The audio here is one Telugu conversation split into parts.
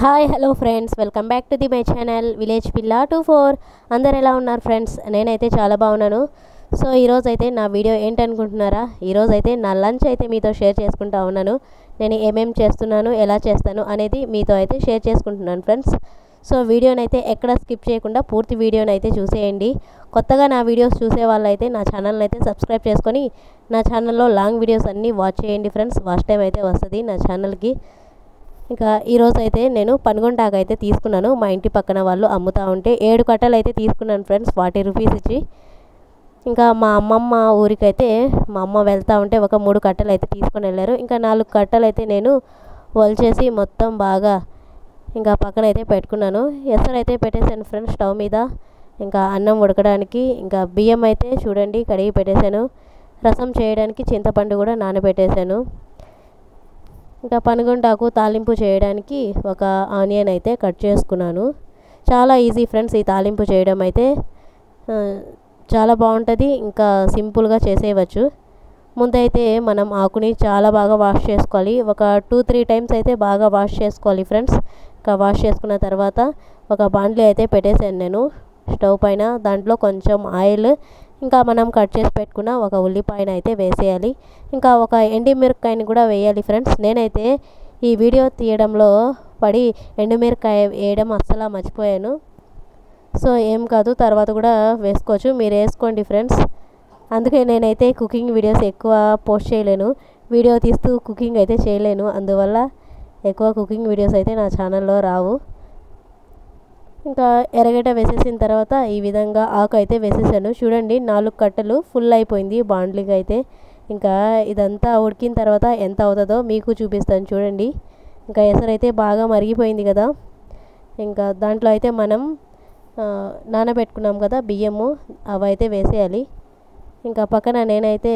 Hi hello friends, welcome back to my channel village పిల్ల 24. అందరు ఎలా ఉన్నారు ఫ్రెండ్స్? నేనైతే చాలా బాగున్నాను. సో ఈరోజు అయితే నా వీడియో ఏంటనుకుంటున్నారా? ఈరోజు అయితే నా లంచ్ అయితే మీతో షేర్ చేసుకుంటా ఉన్నాను. నేను ఏమేమి చేస్తున్నాను, ఎలా చేస్తాను అనేది మీతో అయితే షేర్ చేసుకుంటున్నాను ఫ్రెండ్స్. సో వీడియోని అయితే ఎక్కడ స్కిప్ చేయకుండా పూర్తి వీడియోని అయితే చూసేయండి. కొత్తగా నా వీడియోస్ చూసే వాళ్ళైతే నా ఛానల్ని అయితే సబ్స్క్రైబ్ చేసుకొని నా ఛానల్లో లాంగ్ వీడియోస్ అన్నీ వాచ్ చేయండి ఫ్రెండ్స్. వాచ్ టైం అయితే వస్తుంది నా ఛానల్కి. ఇంకా ఈరోజు అయితే నేను పనుగొంటాకు అయితే తీసుకున్నాను. మా ఇంటి పక్కన వాళ్ళు అమ్ముతూ ఉంటే 7 కట్టలు అయితే తీసుకున్నాను ఫ్రెండ్స్, 40 రూపీస్ ఇచ్చి. ఇంకా మా అమ్మమ్మ ఊరికైతే మా అమ్మ వెళ్తూ ఉంటే ఒక 3 కట్టలు అయితే తీసుకొని వెళ్ళారు. ఇంకా 4 కట్టలు అయితే నేను వలిచేసి మొత్తం బాగా ఇంకా పక్కన అయితే పెట్టుకున్నాను. ఎసరు అయితే పెట్టేశాను ఫ్రెండ్స్ స్టవ్ మీద. ఇంకా అన్నం ఉడకడానికి ఇంకా బియ్యం అయితే చూడండి కడిగి పెట్టేశాను. రసం చేయడానికి చింతపండు కూడా నానబెట్టేశాను. ఇంకా పనుగొంటాకు తాలింపు చేయడానికి ఒక ఆనియన్ అయితే కట్ చేసుకున్నాను. చాలా ఈజీ ఫ్రెండ్స్, ఈ తాలింపు చేయడం అయితే చాలా బాగుంటుంది. ఇంకా సింపుల్గా చేసేయవచ్చు. ముందైతే మనం ఆకుని చాలా బాగా వాష్ చేసుకోవాలి. ఒక 2-3 టైమ్స్ అయితే బాగా వాష్ చేసుకోవాలి ఫ్రెండ్స్. ఇంకా వాష్ చేసుకున్న తర్వాత ఒక బాండ్లీ అయితే పెట్టేశాను నేను స్టవ్ పైన. దాంట్లో కొంచెం ఆయిల్, ఇంకా మనం కట్ చేసి పెట్టుకున్న ఒక ఉల్లిపాయను అయితే వేసేయాలి. ఇంకా ఒక ఎండుమిరపకాయని కూడా వేయాలి ఫ్రెండ్స్. నేనైతే ఈ వీడియో తీయడంలో పడి ఎండుమిరపకాయ వేయడం అస్సలు మర్చిపోయాను. సో ఏం కాదు, తర్వాత కూడా వేసుకోవచ్చు, మీరు వేసుకోండి ఫ్రెండ్స్. అందుకే నేనైతే కుకింగ్ వీడియోస్ ఎక్కువ పోస్ట్ చేయలేను, వీడియో తీస్తూ కుకింగ్ అయితే చేయలేను. అందువల్ల ఎక్కువ కుకింగ్ వీడియోస్ అయితే నా ఛానల్లో రావు. ఇంకా ఎర్రగడ్డ వేసేసిన తర్వాత ఈ విధంగా ఆకు అయితే వేసేసాను. చూడండి 4 కట్టలు ఫుల్ అయిపోయింది బాండ్లీకి అయితే. ఇంకా ఇదంతా ఉడికిన తర్వాత ఎంత అవుతుందో మీకు చూపిస్తాను చూడండి. ఇంకా ఎసరు అయితే బాగా మరిగిపోయింది కదా. ఇంకా దాంట్లో అయితే మనం నానబెట్టుకున్నాం కదా బియ్యము, అవి అయితే వేసేయాలి. ఇంకా పక్కన నేనైతే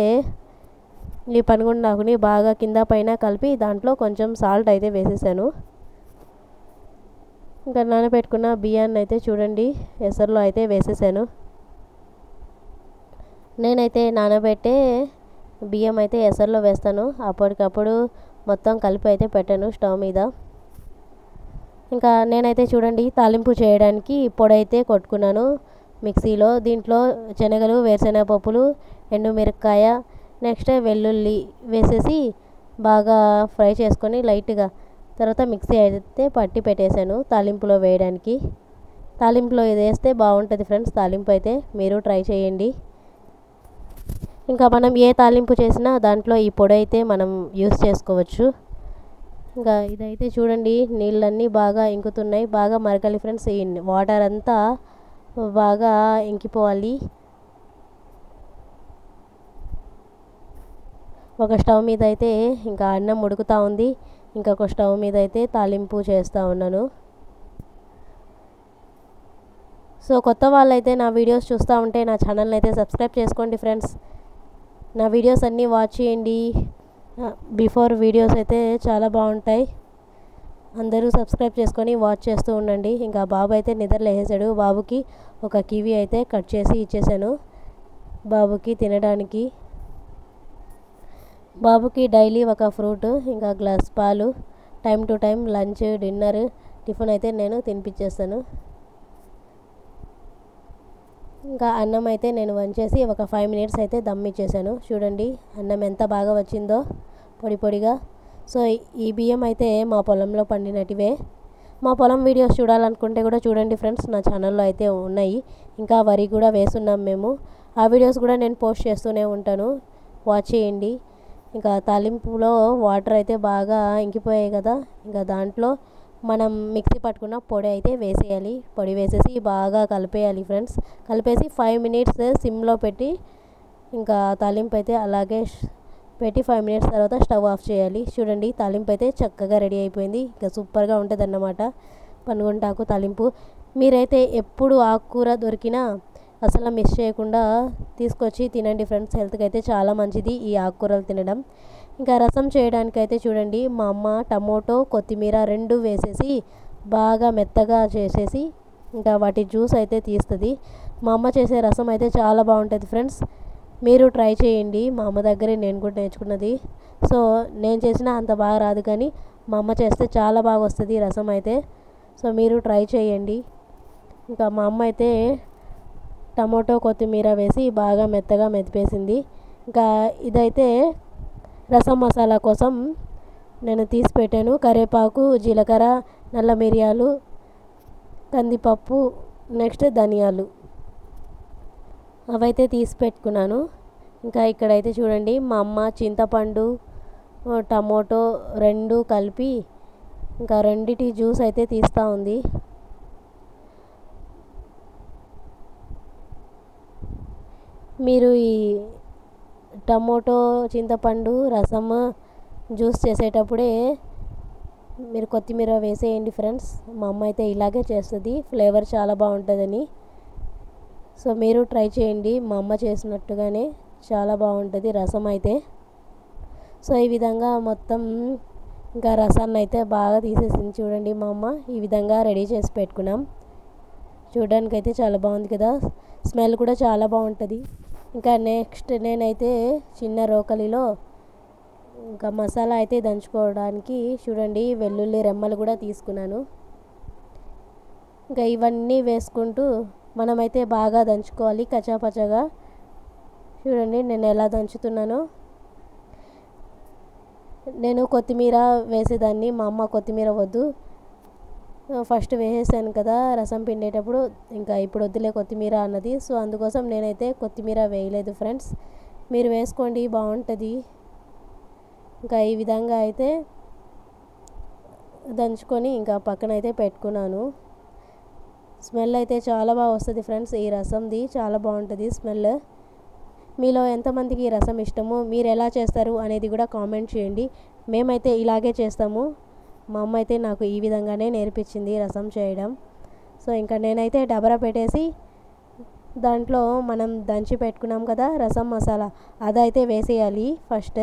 ఈ పనుగుండాకుని బాగా కింద పైన కలిపి దాంట్లో కొంచెం సాల్ట్ అయితే వేసేసాను. ఇంకా నానబెట్టుకున్న బియ్యాన్ని అయితే చూడండి ఎసరులో అయితే వేసేసాను. నేనైతే నానబెట్టే బియ్యం అయితే ఎసరులో వేస్తాను. అప్పటికప్పుడు మొత్తం కలిపి అయితే పెట్టాను స్టవ్ మీద. ఇంకా నేనైతే చూడండి తాలింపు చేయడానికి పొడి అయితే కొట్టుకున్నాను మిక్సీలో. దీంట్లో శనగలు, వేరుశెనగ పప్పులు, ఎండుమిరపకాయ, నెక్స్ట్ వెల్లుల్లి వేసేసి బాగా ఫ్రై చేసుకొని లైట్గా తర్వాత మిక్సీ అయితే పట్టి పెట్టేశాను తాలింపులో వేయడానికి. తాలింపులో ఇది వేస్తే బాగుంటుంది ఫ్రెండ్స్. తాలింపు అయితే మీరు ట్రై చేయండి. ఇంకా మనం ఏ తాలింపు చేసినా దాంట్లో ఈ పొడి అయితే మనం యూస్ చేసుకోవచ్చు. ఇంకా ఇదైతే చూడండి నీళ్ళన్నీ బాగా ఇంకుతున్నాయి, బాగా మరగాలి ఫ్రెండ్స్. ఈ వాటర్ అంతా బాగా ఇంకిపోవాలి. ఒక స్టవ్ మీద అయితే ఇంకా అన్నం ఉడుకుతూ ఉంది, ఇంకొక స్టవ్ మీద అయితే తాలింపు చేస్తూ ఉన్నాను. సో కొత్త వాళ్ళైతే నా వీడియోస్ చూస్తూ ఉంటే నా ఛానల్ని అయితే సబ్స్క్రైబ్ చేసుకోండి ఫ్రెండ్స్. నా వీడియోస్ అన్నీ వాచ్ చేయండి. బిఫోర్ వీడియోస్ అయితే చాలా బాగుంటాయి. అందరూ సబ్స్క్రైబ్ చేసుకొని వాచ్ చేస్తూ ఉండండి. ఇంకా బాబు అయితే నిద్రలేసాడు. బాబుకి ఒక కివి అయితే కట్ చేసి ఇచ్చేసాను బాబుకి తినడానికి. బాబుకి డైలీ ఒక ఫ్రూట్, ఇంకా గ్లాస్ పాలు, time to time lunch, dinner, tiffin అయితే నేను తినిపించేస్తాను. ఇంకా అన్నం అయితే నేను వంచేసి ఒక 5 మినిట్స్ అయితే దమ్ ఇచ్చేసాను. చూడండి అన్నం ఎంత బాగా వచ్చిందో పొడి పొడిగా. సో ఈ బియ్యం అయితే మా పొలంలో పండినటివే. మా పొలం వీడియోస్ చూడాలనుకుంటే కూడా చూడండి ఫ్రెండ్స్, నా ఛానల్లో అయితే ఉన్నాయి. ఇంకా వరి కూడా వేస్తున్నాం మేము. ఆ వీడియోస్ కూడా నేను పోస్ట్ చేస్తూనే ఉంటాను, వాచ్ చేయండి. ఇంకా తాలింపులో వాటర్ అయితే బాగా ఇంకిపోయాయి కదా. ఇంకా దాంట్లో మనం మిక్సీ పట్టుకున్న పొడి అయితే వేసేయాలి. పొడి వేసేసి బాగా కలిపేయాలి ఫ్రెండ్స్. కలిపేసి 5 మినిట్స్ సిమ్లో పెట్టి ఇంకా తాలింపు అయితే అలాగే పెట్టి 5 మినిట్స్ తర్వాత స్టవ్ ఆఫ్ చేయాలి. చూడండి తాలింపు అయితే చక్కగా రెడీ అయిపోయింది. ఇంకా సూపర్గా ఉంటుంది అన్నమాట పనుగొంటాకు తాలింపు. మీరైతే ఎప్పుడు ఆకుకూర దొరికినా అసలు మిస్ చేయకుండా తీసుకొచ్చి తినండి ఫ్రెండ్స్. హెల్త్కి అయితే చాలా మంచిది ఈ ఆకుకూరలు తినడం. ఇంకా రసం చేయడానికి అయితే చూడండి మా అమ్మ టమోటో, కొత్తిమీర 2 వేసేసి బాగా మెత్తగా చేసేసి ఇంకా వాటి జ్యూస్ అయితే తీస్తుంది. మా అమ్మ చేసే రసం అయితే చాలా బాగుంటుంది ఫ్రెండ్స్. మీరు ట్రై చేయండి. మా అమ్మ దగ్గరే నేను కూడా నేర్చుకున్నది. సో నేను చేసినా అంత బాగా రాదు, కానీ మా అమ్మ చేస్తే చాలా బాగా వస్తుంది రసం అయితే. సో మీరు ట్రై చేయండి. ఇంకా మా అమ్మ అయితే టమోటో కొత్తిమీర వేసి బాగా మెత్తగా మెదిపేసింది. ఇంకా ఇదైతే రసం మసాలా కోసం నేను తీసి పెట్టాను. కరివేపాకు, జీలకర్ర, నల్ల మిరియాలు, కందిపప్పు, నెక్స్ట్ ధనియాలు అవైతే తీసి పెట్టుకున్నాను. ఇంకా ఇక్కడైతే చూడండి మా అమ్మ చింతపండు, టమోటో రెండు కలిపి ఇంకా రెండిటి జ్యూస్ అయితే తీస్తూ ఉంది. మీరు ఈ టమోటో చింతపండు రసం జ్యూస్ చేసేటప్పుడే మీరు కొత్తిమీర వేసేయండి ఫ్రెండ్స్. మా అమ్మ అయితే ఇలాగే చేస్తుంది, ఫ్లేవర్ చాలా బాగుంటుందని. సో మీరు ట్రై చేయండి, మా అమ్మ చేసినట్టుగానే చాలా బాగుంటుంది రసం అయితే. సో ఈ విధంగా మొత్తం ఇంకా రసాన్ని అయితే బాగా తీసేసింది చూడండి మా అమ్మ. ఈ విధంగా రెడీ చేసి పెట్టుకున్నాం. చూడడానికి అయితే చాలా బాగుంది కదా, స్మెల్ కూడా చాలా బాగుంటుంది. ఇంకా నెక్స్ట్ నేనైతే చిన్న రోకలిలో ఇంకా మసాలా అయితే దంచుకోవడానికి చూడండి వెల్లుల్లి రెమ్మలు కూడా తీసుకున్నాను. ఇంకా ఇవన్నీ వేసుకుంటూ మనమైతే బాగా దంచుకోవాలి కచ్చాపచ్చాగా. చూడండి నేను ఎలా దంచుతున్నానో. నేను కొత్తిమీర వేసేదాన్ని, మా అమ్మ కొత్తిమీర వద్దు ఫస్ట్ వేసేసాను కదా రసం పిండేటప్పుడు, ఇంకా ఇప్పుడు వద్దులే కొత్తిమీర అన్నది. సో అందుకోసం నేనైతే కొత్తిమీర వేయలేదు ఫ్రెండ్స్. మీరు వేసుకోండి బాగుంటుంది. ఇంకా ఈ విధంగా అయితే దంచుకొని ఇంకా పక్కన అయితే పెట్టుకున్నాను. స్మెల్ అయితే చాలా బాగా వస్తుంది ఫ్రెండ్స్, ఈ రసంది చాలా బాగుంటుంది స్మెల్. మీలో ఎంతమందికి ఈ రసం ఇష్టమో, మీరు ఎలా చేస్తారు అనేది కూడా కామెంట్ చేయండి. మేమైతే ఇలాగే చేస్తాము. మా అమ్మ అయితే నాకు ఈ విధంగానే నేర్పించింది రసం చేయడం. సో ఇంకా నేనైతే డబరా పెట్టేసి దాంట్లో మనం దంచి పెట్టుకున్నాం కదా రసం మసాలా, అదైతే వేసేయాలి ఫస్ట్.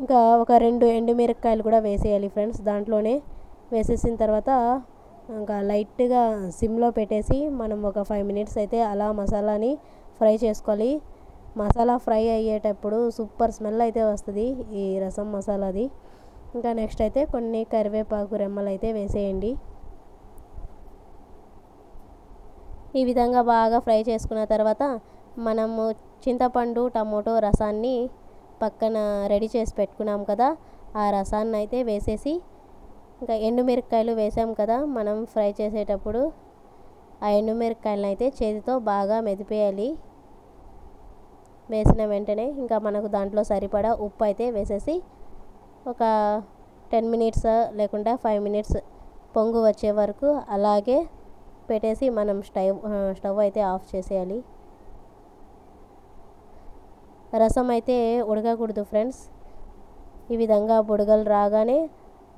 ఇంకా ఒక 2 ఎండుమిరపకాయలు కూడా వేసేయాలి ఫ్రెండ్స్ దాంట్లోనే. వేసేసిన తర్వాత ఇంకా లైట్గా సిమ్లో పెట్టేసి మనం ఒక 5 మినిట్స్ అయితే అలా మసాలాని ఫ్రై చేసుకోవాలి. మసాలా ఫ్రై అయ్యేటప్పుడు సూపర్ స్మెల్ అయితే వస్తుంది ఈ రసం మసాలాది. ఇంకా నెక్స్ట్ అయితే కొన్ని కరివేపాకు రెమ్మలు అయితే వేసేయండి. ఈ విధంగా బాగా ఫ్రై చేసుకున్న తర్వాత మనము చింతపండు టమోటో రసాన్ని పక్కన రెడీ చేసి పెట్టుకున్నాం కదా, ఆ రసాన్ని అయితే వేసేసి ఇంకా ఎండుమిరపకాయలు వేసాం కదా మనం ఫ్రై చేసేటప్పుడు, ఆ ఎండుమిరపకాయలను అయితే చేతితో బాగా మెదిపేయాలి. వేసిన వెంటనే ఇంకా మనకు దాంట్లో సరిపడా ఉప్పు అయితే వేసేసి ఒక 10 మినిట్స్ లేకుండా 5 మినిట్స్ పొంగు వచ్చే వరకు అలాగే పెట్టేసి మనం స్టవ్ అయితే ఆఫ్ చేసేయాలి. రసం అయితే ఉడకకూడదు ఫ్రెండ్స్. ఈ విధంగా బుడగలు రాగానే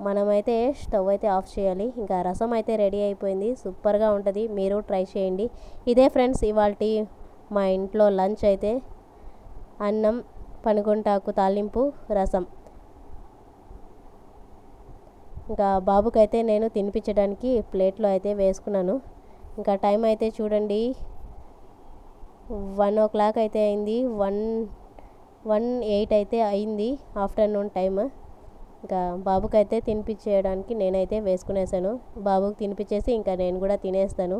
మనమైతే స్టవ్ అయితే ఆఫ్ చేయాలి. ఇంకా రసం అయితే రెడీ అయిపోయింది, సూపర్గా ఉంటుంది. మీరు ట్రై చేయండి. ఇదే ఫ్రెండ్స్ ఇవాల్టి మా ఇంట్లో లంచ్ అయితే అన్నం, పనుగుంటాకు తాలింపు, రసం. ఇంకా బాబుకైతే నేను తినిపించడానికి ప్లేట్లో అయితే వేసుకున్నాను. ఇంకా టైం అయితే చూడండి 1 o'clock అయితే అయింది, 1:08 అయితే అయింది ఆఫ్టర్నూన్ టైమ్. ఇంకా బాబుకైతే తినిపించేయడానికి నేనైతే వేసుకునేసాను. బాబుకి తినిపించేసి ఇంకా నేను కూడా తినేస్తాను.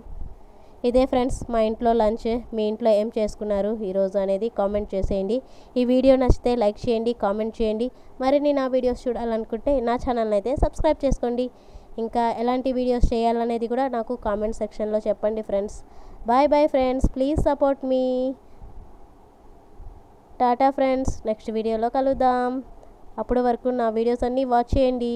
ఇదే ఫ్రెండ్స్ మా ఇంట్లో లంచ్. మీ ఇంట్లో ఏం చేసుకున్నారు ఈరోజు అనేది కామెంట్ చేసేయండి. ఈ వీడియో నచ్చితే లైక్ చేయండి, కామెంట్ చేయండి. మరిన్ని నా వీడియోస్ చూడాలనుకుంటే నా ఛానల్ని అయితే సబ్స్క్రైబ్ చేసుకోండి. ఇంకా ఎలాంటి వీడియోస్ చేయాలనేది కూడా నాకు కామెంట్ సెక్షన్లో చెప్పండి friends. Bye bye friends, please support me. Tata friends, next వీడియోలో కలుద్దాం. అప్పటి వరకు నా వీడియోస్ అన్నీ వాచ్ చేయండి.